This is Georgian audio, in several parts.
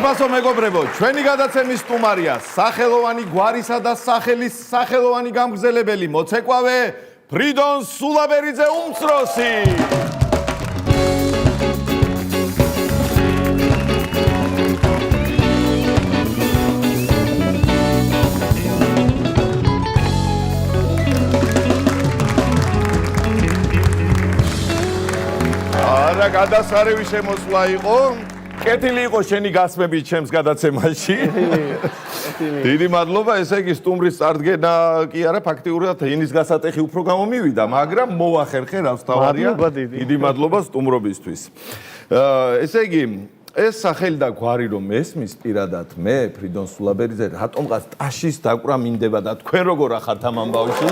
ძვირფასო მეგობრებო, ჩვენი გადაცემის სტუმარია სახელოვანი გვარისა და სახელის სახელოვანი გამგზელებელი მოცეკვავე ფრიდონ სულაბერიძე უმცროსი. არა გადასარევი შემოსვლა იყო. კეთილი იყო შენი გასმები ჩემს გადაცემაში. დიდი მადლობა, ესე იგი სტუმრის წარდგენა კი არა, ფაქტიურად ენის გასატეხი უფრო გამომივიდა, მაგრამ მოახერხე რავს თავარია. დიდი მადლობა სტუმრობისთვის. ესე იგი, ეს სახელი და გვარი რომ ესმის პირადად მე, ფრიდონ სულაბერიძე, რატომღაც ტაშის დაკვრა მინდება და თქვენ როგორ ახართ ამ ამბავში?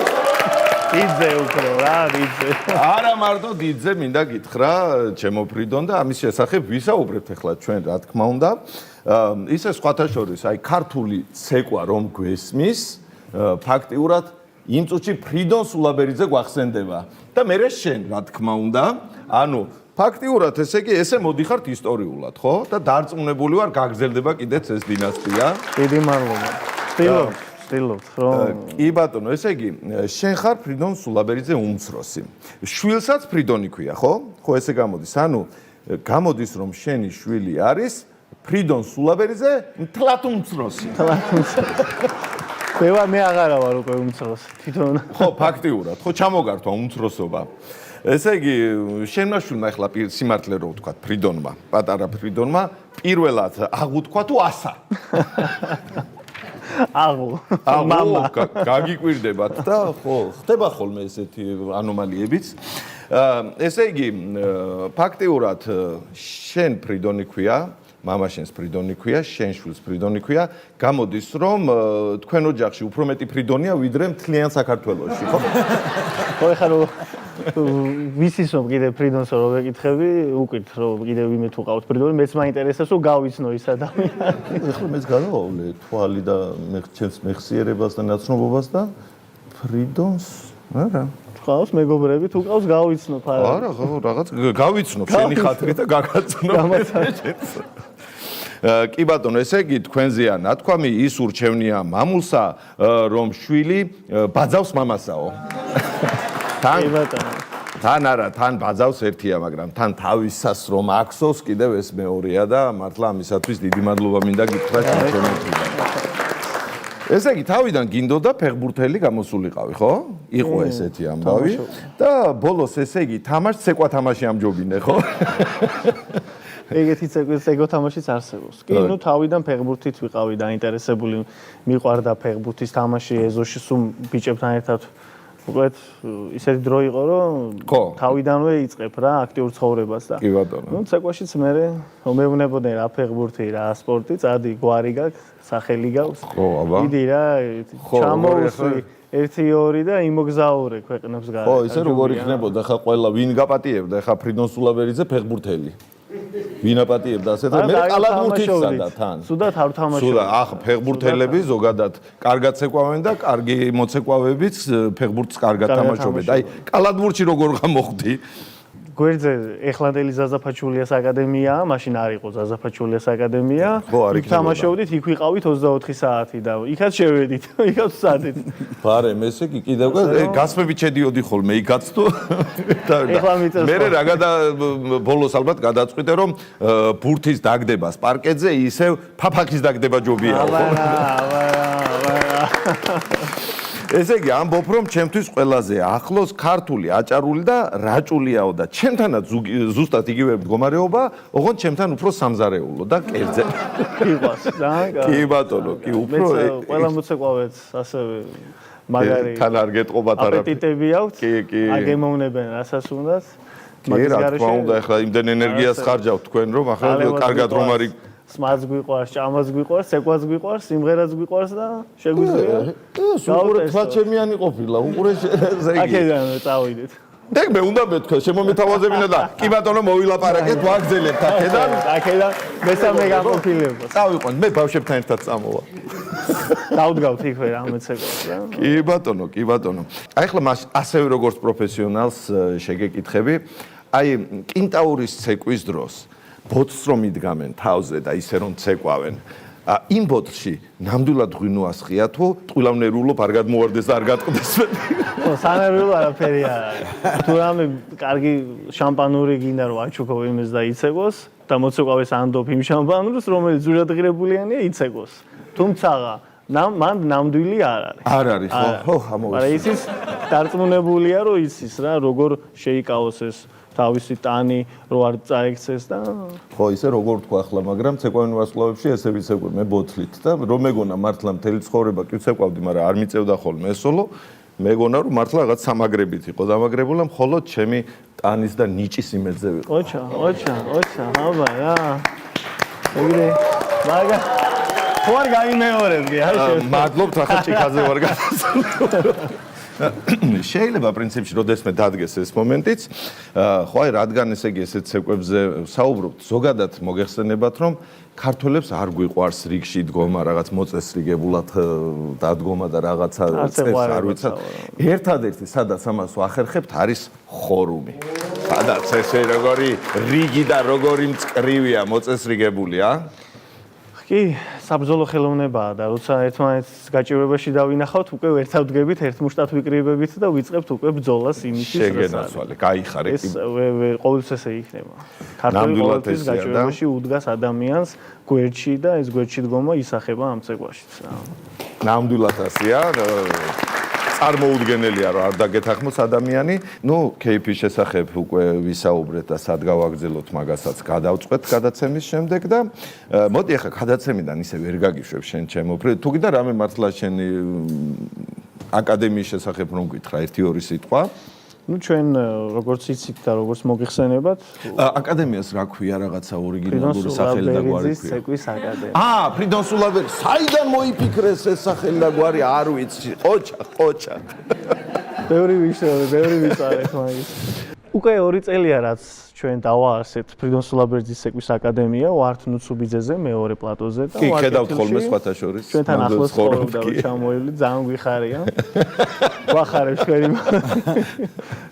დიდზე უფრო რა, დიდზე. არა მარტო დიდზე მინდა გითხრა, ჩემო ფრიდონ და ამის შესახებ ვისაუბრებთ ახლა ჩვენ, რა თქმა უნდა. ისე სხვათა შორის, აი ქართული ცეკვა რომ გვესმის, ფაქტიურად იმ წუთში ფრიდონ სულაბერიძე გვახსენდება და მე შენ, რა თქმა უნდა, ანუ ფაქტიურად ესე იგი ესე მოდიხართ ისტორიულად, ხო? და დარწმუნებული ვარ, გაგრძელდება კიდეც ეს დინასტია. დიდი მადლობა. კი ბატონო, ესე იგი, შენ ხარ ფრიდონ სულაბერიძე უმცროსი. შვილსაც ფრიდონი ქვია, ხო? ხო ესე გამოდის. ანუ გამოდის რომ შენი შვილი არის ფრიდონ სულაბერიძე მთლად უმცროსი. მე აღარა ვარ უკვე უმცროსი. თვითონ. ხო, ფაქტიურად, ხო ჩამოგართვა უმცროსობა. ესე იგი, შენმა შვილმა ახლა სიმართლე რო ვთქვა ფრიდონმა, პატარა ფრიდონმა, პირველად აღუთქვა თუ ასა. მამა გაგიკვირდებათ და ხო ხდება ხოლმე ესეთი ანომალიებიც. ესე იგი ფაქტიურად შენ ფრიდონი ქვია, მამა შენს ფრიდონი ქვია, შენ შვილს ფრიდონი ქვია, გამოდის რომ თქვენ ოჯახში უფრო მეტი ფრიდონია ვიდრე მთლიან საქართველოში, ხო? ხო ეხლა რომ ვიცის რომ კიდე ფრიდონს რომ ვეკითხები, უკეთ რომ კიდე ვიმე თუ ყავთ ფრიდონი, მეც მაინტერესებს რომ გავიცნო ის ადამიანი. ეხლა მეც გადავავლე თვალი და ჩემს მეხსიერებას და ნაცნობობას და ფრიდონს, არა ყავს მეგობრები თუ ყავს გავიცნობ არა. არა, ხო, რაღაც გავიცნობ შენი ხათრით და გაგაცნობ. კი ბატონო, ესე იგი თქვენზეა ნათქვამი, ის ურჩევნია მამულსა, რომ შვილი ბაძავს მამასაო. თან არა, თან ბაძავს ერთია, მაგრამ თან თავისას რომ აქსოს კიდევ ეს მეორეა და მართლა ამისათვის დიდი მადლობა მინდა გითხრათ ჩემთვის. ესე იგი თავიდან გინდოდა ფეხბურთელი გამოსულიყავი, ხო? იყო ესეთი ამბავი და ბოლოს ესე იგი ცეკვა თამაში ამჯობინე, ხო? ეგეთი ცეკვა თამაშიც არსებობს. კი, ნუ თავიდან ფეხბურთით ვიყავი დაინტერესებული, მიყვარდა ფეხბურთის თამაში ეზოში სულ ბიჭებთან ერთად. უბრალოდ ისეთი დრო იყო, რომ თავიდანვე იწყებ რა აქტიურ ცხოვრებას და. კი ბატონო. ნუ ცეკვაშიც მე მეუბნებოდნენ რა ფეხბურთი, რა სპორტი, წადი გვარი გაქვს, სახელი გაქვს. ხო, აბა. დიდი რა, ჩამოვსვი 1-2 და იმოგზაურე ქვეყნებს გარეთ. ხო, ისე როგორ იქნებოდა ხა ყველა ვინ გაპატიებდა ხა ფრიდონ სულაბერიძე ფეხბურთელი. ვინ აპატიებდა ასე და მე კალათბურთით სადა თან. სუდათ არ თამაშობ. სუდა, ახ ფეხბურთელები ზოგადად კარგად ცეკვავენ და კარგი მოცეკვავებიც ფეხბურთს კარგად თამაშობენ. აი კალათბურთში როგორ გამოხდი? გვერდზე ეხლანდელი ზაზაფაჩულიას აკადემიაა, მაშინ არ იყო ზაზაფაჩულიას აკადემია. იქ თამაშობდით, იქ ვიყავით 24 საათი და იქაც შევედით, იქაც საათით. ბარე, მე ესე კი კიდევ გასმებით შედიოდი ხოლმე იქაც თუ მე ბოლოს ალბათ გადაწყვიტე რომ ბურთის დაგდებას პარკეტზე ისევ ფაფაკის დაგდება ჯობია. ესე იგი ამბობ რომ ჩემთვის ყველაზე ახლოს ქართული აჭარული და რაჭულიაო და ჩემთანაც ზუსტად იგივე მდგომარეობა, ოღონდ ჩემთან უფრო სამზარეულო და კერძე. კი ბატონო, კი უფრო ყველა მოცეკვავეც ასევე მაგარი თან არ გეტყობათ არა. აპეტიტები აქვს. აგემოვნებენ რასაც უნდათ. კი რა თქმა უნდა, ახლა იმდენ ენერგიას ხარჯავთ თქვენ რომ ახლა კარგად რომ არის სმაც გვიყვარს, ჭამაც გვიყვარს, ცეკვაც გვიყვარს, სიმღერაც გვიყვარს და შეგვიძლია. უყურე თვაჩემიანი ყოფილა, უყურე ზეგი. აქედან წავიდეთ. ეგ მე უნდა მეთქვა, შემომეთავაზებინა და კი ბატონო მოვილაპარაკეთ, ვაგზელებთ აქედან. აქედან მესამე განყოფილება. წავიყვანთ, მე ბავშვებთან ერთად წამოვა. დავდგავთ იქვე რამე ცეკვას რა. კი ბატონო, კი ბატონო. აი ახლა ასევე როგორც პროფესიონალს შეგეკითხები, აი კენტაურის ცეკვის დროს ბოთს რომ იდგამენ თავზე და ისე რომ ცეკვავენ. იმ ბოთში ნამდვილად ღვინოას ხია თუ ტყუილავნერულობ არ გადმოვარდეს და არ გატყდეს. სანერვილო არაფერი არ არის. თუ რამე კარგი შამპანური გინდა რომ აჩუქო იმეს და იცეგოს და მოცეკვავეს ანდობ იმ შამპანურს რომელიც ზურადღირებულიანია იცეგოს. თუმცა მან ნამდვილი არ არის. არ არის ხო ამოვიდა. მაგრამ ისიც დარწმუნებულია რომ იცის რა როგორ შეიკავოს ეს თავისი ტანი რო არ წაიქცეს და ხო ისე როგორ თქვა ახლა მაგრამ ცეკვავენ ვარსკვლავებში ესე ვიცეკვე მე ბოთლით და რომ მეგონა მართლა მთელი ცხოვრება კი ვცეკვავდი მაგრამ არ მიწევდა ხოლმე ესოლო მეგონა რომ მართლა რაღაც სამაგრებით იყო დამაგრებული მხოლოდ ჩემი ტანის და ნიჭის იმედზე ვიყო. ოჩა აბა რა ეგრე მაგა ხო არ გაიმეორებდი არ შეიძლება მადლობთ ახლა ჭიქაზე ვარ გადასული. შეიძლება პრინციპში როდესმე დადგეს ეს მომენტიც ხო აი რადგან ესე იგი ესეთ ცეკვებზე საუბრობთ ზოგადად მოგეხსენებათ რომ ქართველებს არ გვიყვარს რიგში დგომა რაღაც მოწესრიგებულად დადგომა და რაღაცა წეს არ ვიცათ ერთადერთი სადაც ამას ვახერხებთ არის ხორუმი სადაც ესე როგორი რიგი და როგორი მწკრივია მოწესრიგებულია კი, საბრძოლო ხელოვნებაა და როცა ერთმანეთს გაჭირვებაში დავინახავთ, უკვე ერთად ვდგებით, ერთ მუშტად ვიკრიბებით და ვიწყებთ უკვე ბრძოლას იმისთვის, შეგენაცვალე, გაიხარეთ. ეს ყოველთვის ესე იქნება. ქართველი ყოველთვის გაჭირვებაში უდგას ადამიანს გვერდში და ეს გვერდში დგომა ისახება ამ ცეკვაშიც რა. ნამდვილად ასეა. წარმოუდგენელია რომ არ დაგეთანხმოს ადამიანი. ნუ кейფის შესახებ უკვე ვისაუბრეთ და სად გავაგრძელოთ მაგასაც გადავწყვეტ გადაცემის შემდეგ და მოდი ახლა გადაცემიდან ისე ვერ გაგიშვებ შენ ჩემო თუ კიდე რამე მართლა შენი აკადემიის შესახებ რომ გითხრა 1-2 სიტყვა. ნუ ჩვენ როგორც იცით და როგორც მოგიხსენებათ აკადემიას რა ქვია რაღაცა ორიგინალური სახელი და გვარი ქვია. ცეკვის აკადემია. ფრიდონ სულაბერის საიდან მოიფიქრეს ეს სახელი და გვარი არ ვიცი. ყოჩა. ბევრი ვიცარეთ მაგის. უკვე 2 წელია რაც ჩვენ დავაარსეთ ფრიდონ სულაბერძის ცეკვის აკადემია ვართ ნუცუბიძეზე მეორე პლატოზე და კი ხედავთ ხოლმე სხვათა შორის ჩვენთან ახლოს ცხოვრობდა რომ ჩამოივლი ძალიან გვიხარია ვახარებ ჩვენი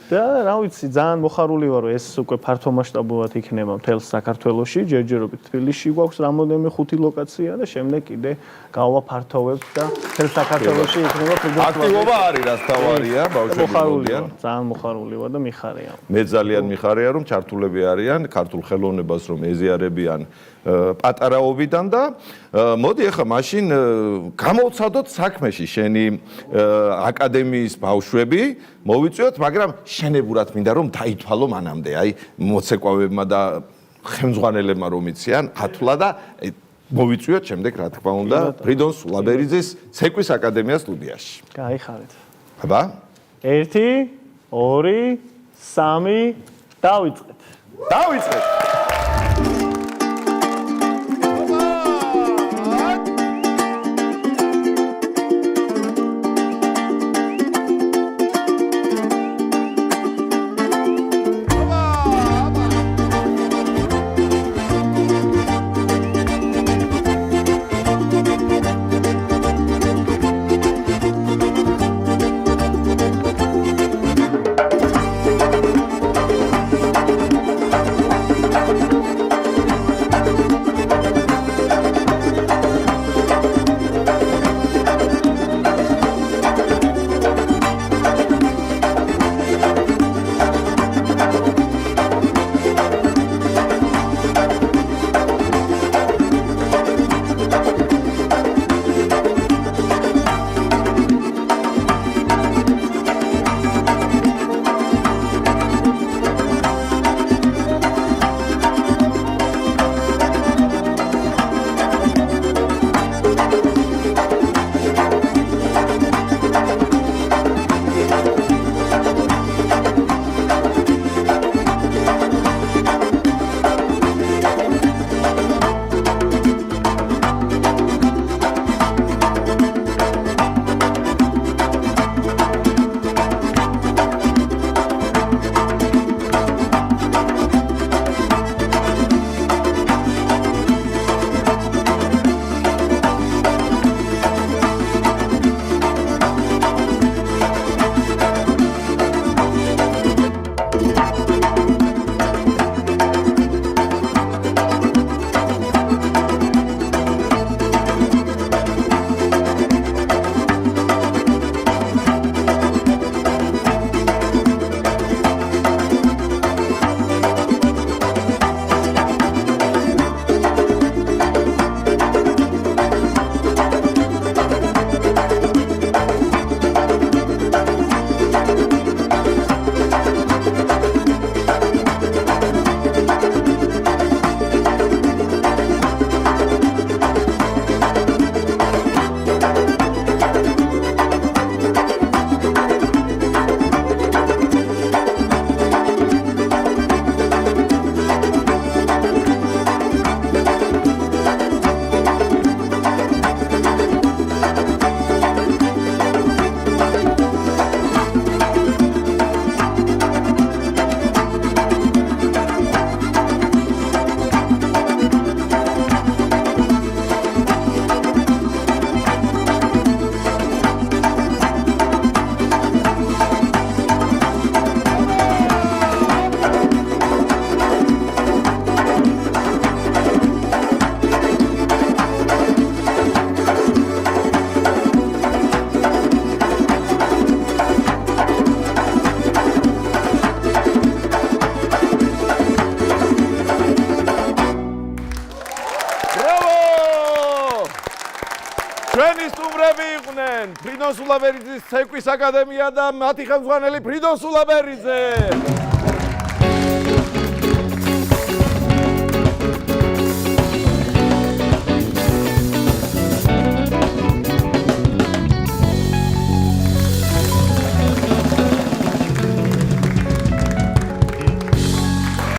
და რა ვიცი ძალიან მოხარული ვარ რომ ეს უკვე ფართო მასშტაბურად იქნება მთელ საქართველოში ჯერჯერობით თბილისში გვაქვს რამოდენიმე 5 ლოკაცია და შემდეგ კიდე გავაფართოვებთ და მთელ საქართველოში იქნება ფრიდონ აქტივობა არის რაც თავარია ბავშვები მოდიან ძალიან მოხარული ვარ და მიხარია მე ძალიან მიხარია რომ ჩართულები არიან ქართულ ხელოვნებას რომ ეზიარებიან პატარაობიდან და მოდი ახლა მაშინ გამოვცადოთ საქმეში შენი აკადემიის ბავშვები მოვიწვიოთ მაგრამ შენებურად მინდა რომ დაითვალო მანამდე აი მოცეკვავებმა და ხელმძღვანელებმა რომ იციან ათვლა და მოვიწვიოთ შემდეგ რა თქმა უნდა ფრიდონ სულაბერიძის ცეკვის აკადემიას სტუდიაში გაიხარეთ აბა 1 2 3 დავიწყეთ ჩვენი სტუმრები იყვნენ ფრიდონ სულაბერიძის ცეკვის აკადემია და მათი ხელმძღვანელი ფრიდონ სულაბერიძე.